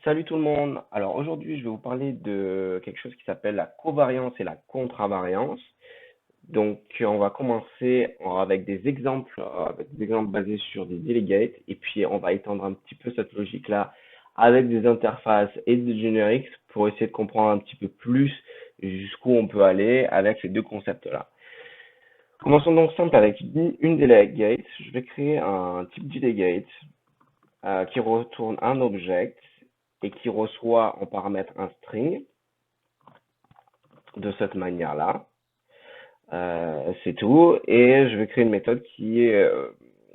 Salut tout le monde. Alors aujourd'hui, je vais vous parler de quelque chose qui s'appelle la covariance et la contravariance. Donc, on va commencer avec des exemples basés sur des delegates, et puis on va étendre un petit peu cette logique-là avec des interfaces et des generics pour essayer de comprendre un petit peu plus jusqu'où on peut aller avec ces deux concepts-là. Commençons donc simple avec une delegate. Je vais créer un type delegate qui retourne un object et qui reçoit en paramètre un string de cette manière-là. C'est tout. Et je vais créer une méthode qui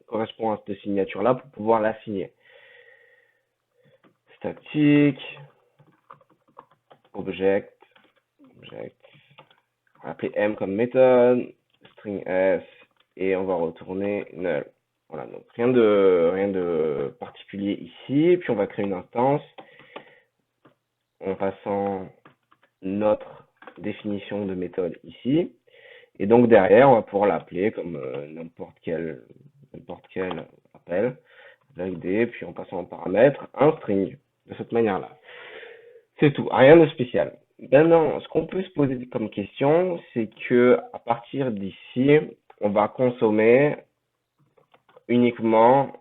correspond à cette signature-là pour pouvoir l'assigner. Statique, object, object. On va appeler M comme méthode, string S, et on va retourner null. Voilà, donc rien de particulier ici. Puis on va créer une instance en passant notre définition de méthode ici. Et donc derrière, on va pouvoir l'appeler comme n'importe quel appel avec des, puis en passant en paramètre, un string de cette manière-là. C'est tout, rien de spécial. Maintenant, ce qu'on peut se poser comme question, c'est que à partir d'ici, on va consommer uniquement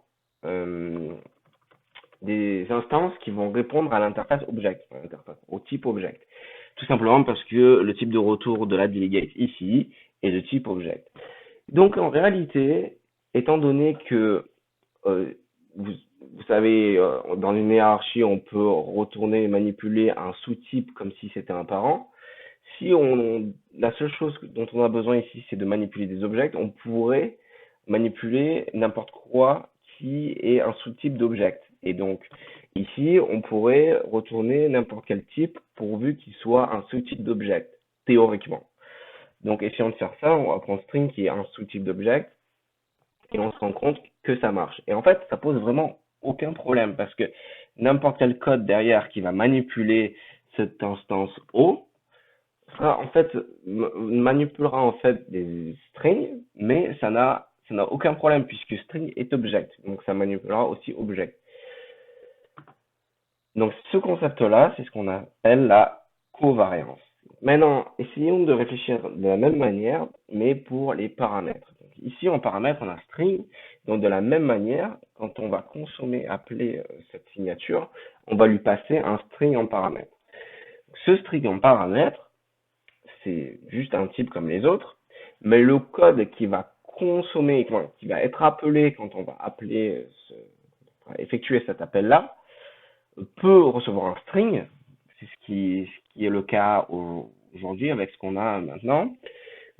des instances qui vont répondre à l'interface object, au type object. Tout simplement parce que le type de retour de la delegate ici est de type object. Donc en réalité, étant donné que euh, vous savez, dans une hiérarchie, on peut retourner et manipuler un sous-type comme si c'était un parent. Si la seule chose dont on a besoin ici, c'est de manipuler des objets, on pourrait manipuler n'importe quoi qui est un sous-type d'object. Et donc, ici, on pourrait retourner n'importe quel type pourvu qu'il soit un sous-type d'object, théoriquement. Donc, essayons de faire ça. On va prendre string qui est un sous-type d'object et on se rend compte que ça marche. Et en fait, ça pose vraiment aucun problème parce que n'importe quel code derrière qui va manipuler cette instance O, en fait, manipulera en fait des strings, mais ça n'a aucun problème puisque string est object. Donc, ça manipulera aussi object. Donc, ce concept-là, c'est ce qu'on appelle la covariance. Maintenant, essayons de réfléchir de la même manière, mais pour les paramètres. Donc, ici, en paramètre, on a string. Donc, de la même manière, quand on va appeler cette signature, on va lui passer un string en paramètre. Ce string en paramètre, c'est juste un type comme les autres, mais le code qui va qui va être appelé quand on va effectuer cet appel-là, peut recevoir un string, c'est ce qui est le cas aujourd'hui avec ce qu'on a maintenant,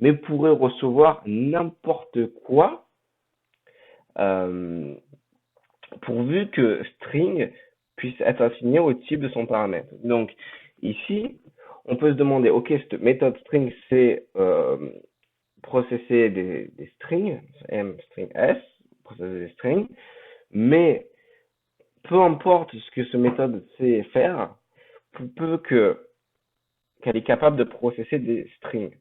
mais pourrait recevoir n'importe quoi euh, pourvu que string puisse être assigné au type de son paramètre. Donc ici, on peut se demander, ok, cette méthode string, c'est processer des strings, M string S, processer des strings, mais peu importe ce que cette méthode sait faire, pour peu qu'elle est capable de processer des strings.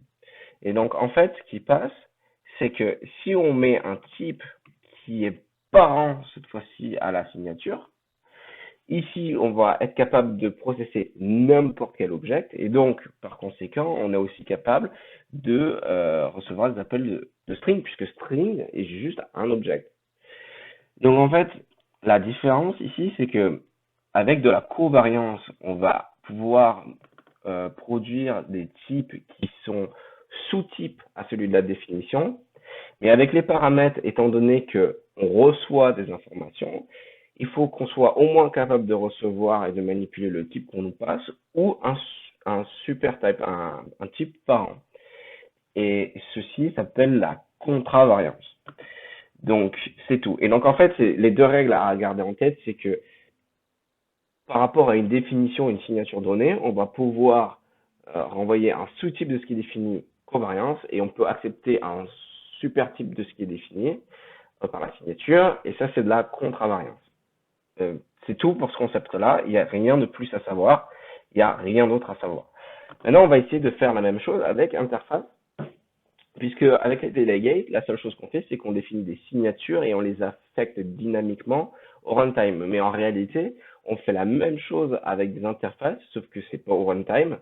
Et donc, en fait, ce qui passe, c'est que si on met un type qui est parent, cette fois-ci, à la signature, ici, on va être capable de processer n'importe quel objet, et donc, par conséquent, on est aussi capable de recevoir des appels de string, puisque string est juste un objet. Donc, en fait, la différence ici, c'est que avec de la covariance, on va pouvoir produire des types qui sont sous-types à celui de la définition. Mais avec les paramètres, étant donné que on reçoit des informations, il faut qu'on soit au moins capable de recevoir et de manipuler le type qu'on nous passe ou un super type, un type parent. Et ceci s'appelle la contravariance. Donc, c'est tout. Et donc, en fait, les deux règles à garder en tête, c'est que par rapport à une définition, une signature donnée, on va pouvoir renvoyer un sous-type de ce qui est défini covariance et on peut accepter un super type de ce qui est défini par la signature et ça c'est de la contravariance. C'est tout pour ce concept-là, il n'y a rien de plus à savoir, il n'y a rien d'autre à savoir. Maintenant on va essayer de faire la même chose avec interface, puisque avec les delegates, la seule chose qu'on fait c'est qu'on définit des signatures et on les affecte dynamiquement au runtime. Mais en réalité, on fait la même chose avec des interfaces, sauf que c'est pas au runtime,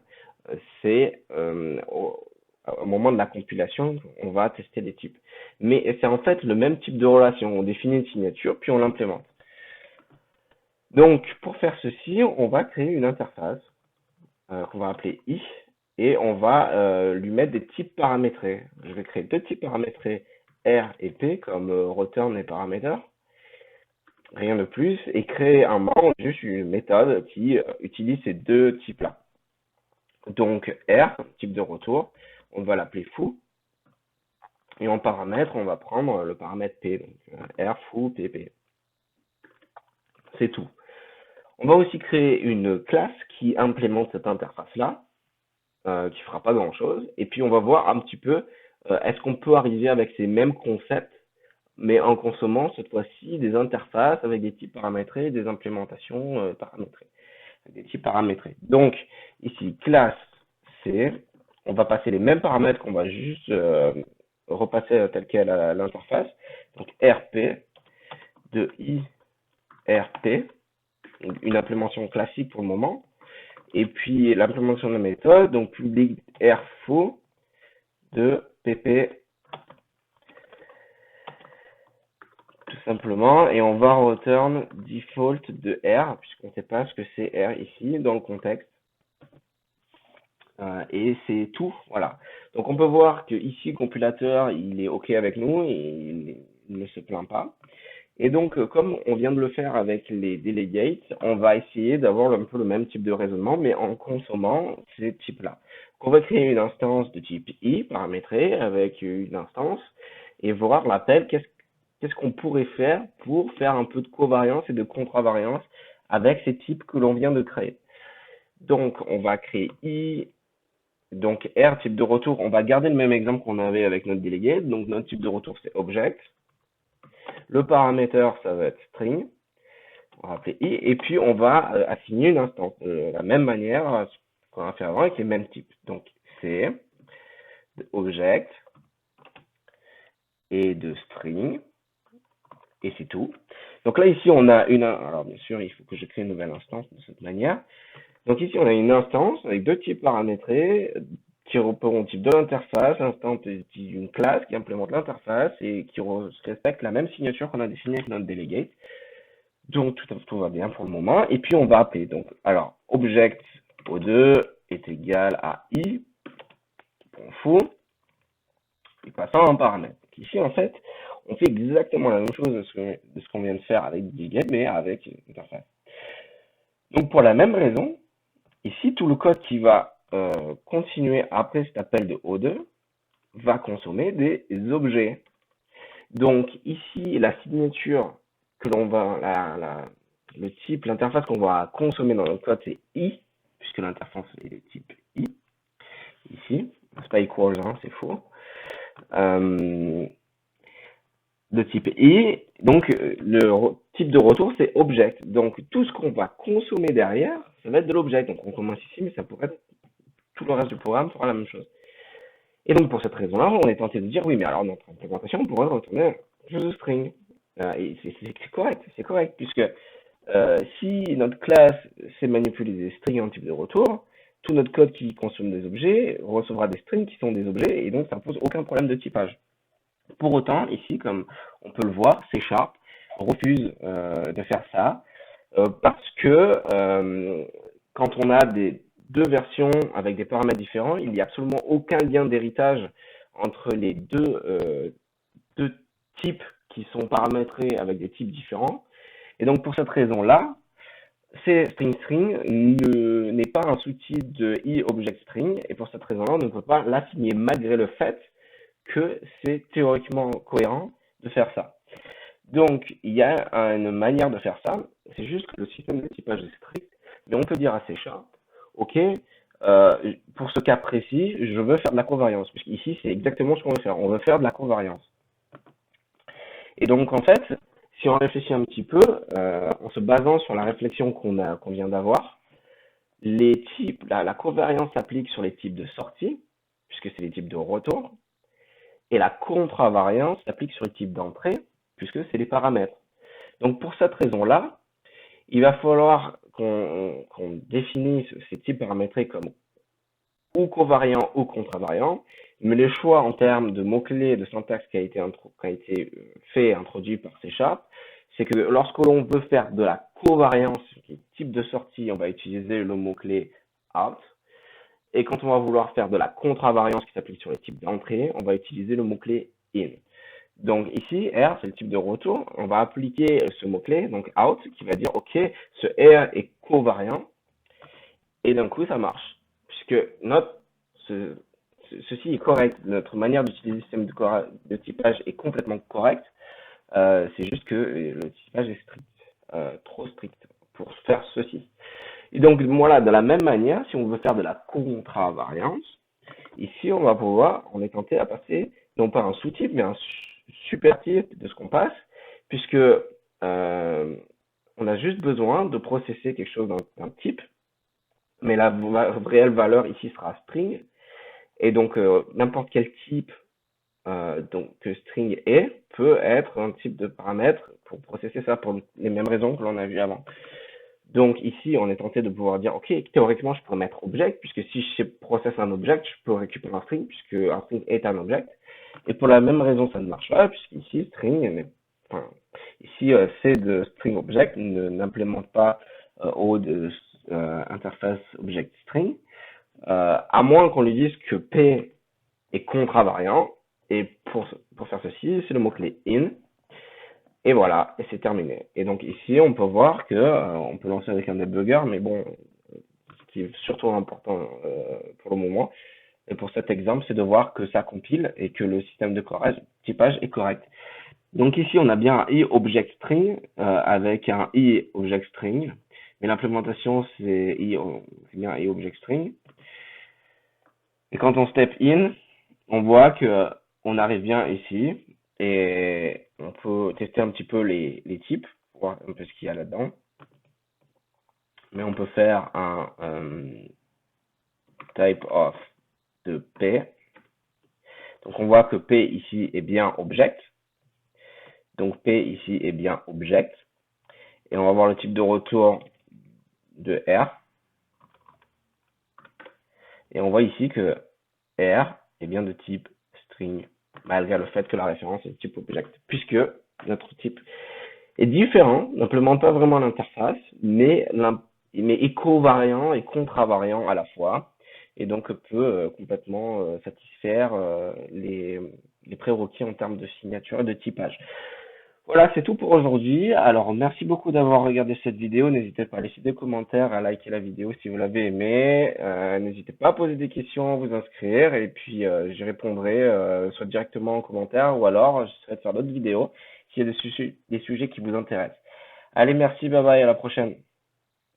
c'est au moment de la compilation, on va tester des types. Mais c'est en fait le même type de relation. On définit une signature, puis on l'implémente. Donc, pour faire ceci, on va créer une interface qu'on va appeler i, et on va lui mettre des types paramétrés. Je vais créer deux types paramétrés R et P, comme return et parameter, rien de plus, et créer un membre, juste une méthode qui utilise ces deux types-là. Donc R, type de retour, on va l'appeler foo, et en paramètre, on va prendre le paramètre P, donc R foo pp. C'est tout. On va aussi créer une classe qui implémente cette interface-là, qui fera pas grand-chose, et puis on va voir un petit peu est-ce qu'on peut arriver avec ces mêmes concepts, mais en consommant cette fois-ci des interfaces avec des types paramétrés, des implémentations paramétrées, des types paramétrés. Donc ici, classe C, on va passer les mêmes paramètres qu'on va juste repasser tel quel à l'interface. Donc RP de IRP, une implémentation classique pour le moment. Et puis l'implémentation de la méthode, donc public rfo de pp tout simplement, et on va return default de R, puisqu'on ne sait pas ce que c'est R ici dans le contexte. Et c'est tout, voilà. Donc on peut voir que ici le compilateur il est OK avec nous, et il ne se plaint pas. Et donc comme on vient de le faire avec les delegates, on va essayer d'avoir un peu le même type de raisonnement, mais en consommant ces types-là. Donc on va créer une instance de type i paramétrée avec une instance et voir l'appel, qu'est-ce qu'on pourrait faire pour faire un peu de covariance et de contravariance avec ces types que l'on vient de créer. Donc on va créer i, donc R, type de retour, on va garder le même exemple qu'on avait avec notre delegate, donc notre type de retour c'est object. Le paramètre ça va être string, on va appeler i, et puis on va assigner une instance de la même manière qu'on a fait avant avec les mêmes types. Donc c'est de object et de string, et c'est tout. Donc là ici on a une, alors bien sûr il faut que je crée une nouvelle instance de cette manière. Donc ici on a une instance avec deux types paramétrés qui reprend le type de l'interface, l'instance d'une classe qui implémente l'interface et qui respecte la même signature qu'on a définie avec notre delegate. Donc tout va bien pour le moment. Et puis on va appeler. Donc alors object o2 est égal à i, point foo, et passant en paramètre. Donc ici en fait on fait exactement la même chose de ce qu'on vient de faire avec delegate, mais avec l'interface. Donc pour la même raison, ici tout le code qui va continuer après cet appel de O2 va consommer des objets. Donc ici, la signature que l'on va, le type, l'interface qu'on va consommer dans notre code, c'est i, puisque l'interface est de type i. Ici, c'est pas equals, hein, c'est faux. De type i, donc le type de retour c'est object. Donc tout ce qu'on va consommer derrière, ça va être de l'object. Donc on commence ici, mais ça pourrait être tout le reste du programme fera la même chose. Et donc pour cette raison-là, on est tenté de dire oui, mais alors notre implémentation on pourrait retourner juste de string. Et c'est correct, puisque si notre classe sait manipuler des strings en type de retour, tout notre code qui consomme des objets recevra des strings qui sont des objets, et donc ça ne pose aucun problème de typage. Pour autant, ici, comme on peut le voir, C# refuse de faire ça, parce que quand on a deux versions avec des paramètres différents, il n'y a absolument aucun lien d'héritage entre les deux types qui sont paramétrés avec des types différents. Et donc pour cette raison-là, string n'est pas un sous-type de iObjectString, et pour cette raison-là, on ne peut pas l'assigner malgré le fait que c'est théoriquement cohérent de faire ça. Donc il y a une manière de faire ça, c'est juste que le système de typage est strict, mais on peut dire à C#, ok, pour ce cas précis, je veux faire de la covariance, puisqu'ici c'est exactement ce qu'on veut faire, on veut faire de la covariance. Et donc en fait, si on réfléchit un petit peu, en se basant sur la réflexion qu'on vient d'avoir, les types, la covariance s'applique sur les types de sortie, puisque c'est les types de retour, et la contravariance s'applique sur les types d'entrée, puisque c'est les paramètres. Donc pour cette raison-là, il va falloir qu'on définisse ces types paramétrés comme ou covariant ou contravariant, mais le choix en termes de mots-clés de syntaxe qui a été fait, introduit par C#, c'est que lorsque l'on veut faire de la covariance, qui est type de sortie, on va utiliser le mot-clé out, et quand on va vouloir faire de la contravariance qui s'applique sur les types d'entrée, on va utiliser le mot-clé in. Donc ici, R, c'est le type de retour. On va appliquer ce mot-clé, donc out, qui va dire, OK, ce R est covariant. Et d'un coup, ça marche. Puisque ceci est correct. Notre manière d'utiliser le système de typage est complètement correcte. C'est juste que le typage est strict, trop strict pour faire ceci. Et donc, voilà, de la même manière, si on veut faire de la contravariance, ici, on est tenté à passer, non pas un sous-type, mais un super type de ce qu'on passe, puisque on a juste besoin de processer quelque chose d'un type, mais la réelle valeur ici sera string, et donc n'importe quel type que string est peut être un type de paramètre pour processer ça pour les mêmes raisons que l'on a vu avant. Donc ici, on est tenté de pouvoir dire, ok, théoriquement, je pourrais mettre object, puisque si je processe un object, je peux récupérer un string, puisque un string est un object. Et pour la même raison, ça ne marche pas, puisqu'ici, C de string object n'implémente pas O de interface object string, à moins qu'on lui dise que P est contravariant. Et pour faire ceci, c'est le mot-clé in. Et voilà, et c'est terminé. Et donc ici, on peut voir que on peut lancer avec un debugger, mais bon, ce qui est surtout important pour le moment, et pour cet exemple, c'est de voir que ça compile et que le système de typage est correct. Donc ici, on a bien un iObjectString avec un iObjectString, mais l'implémentation, c'est bien iObjectString. Et quand on step in, on voit que on arrive bien ici et on peut tester un petit peu les types, voir un peu ce qu'il y a là-dedans. Mais on peut faire un type of de P. Donc on voit que P ici est bien object. Donc P ici est bien object. Et on va voir le type de retour de R. Et on voit ici que R est bien de type string, malgré le fait que la référence est de type object, puisque notre type est différent, n'implémente pas vraiment l'interface, mais est covariant et contravariant à la fois, et donc peut complètement satisfaire les prérequis en termes de signature et de typage. Voilà, c'est tout pour aujourd'hui. Alors, merci beaucoup d'avoir regardé cette vidéo. N'hésitez pas à laisser des commentaires, à liker la vidéo si vous l'avez aimé. N'hésitez pas à poser des questions, à vous inscrire, et puis j'y répondrai soit directement en commentaire, ou alors j'essaierai de faire d'autres vidéos s'il y a des sujets qui vous intéressent. Allez, merci, bye bye, à la prochaine.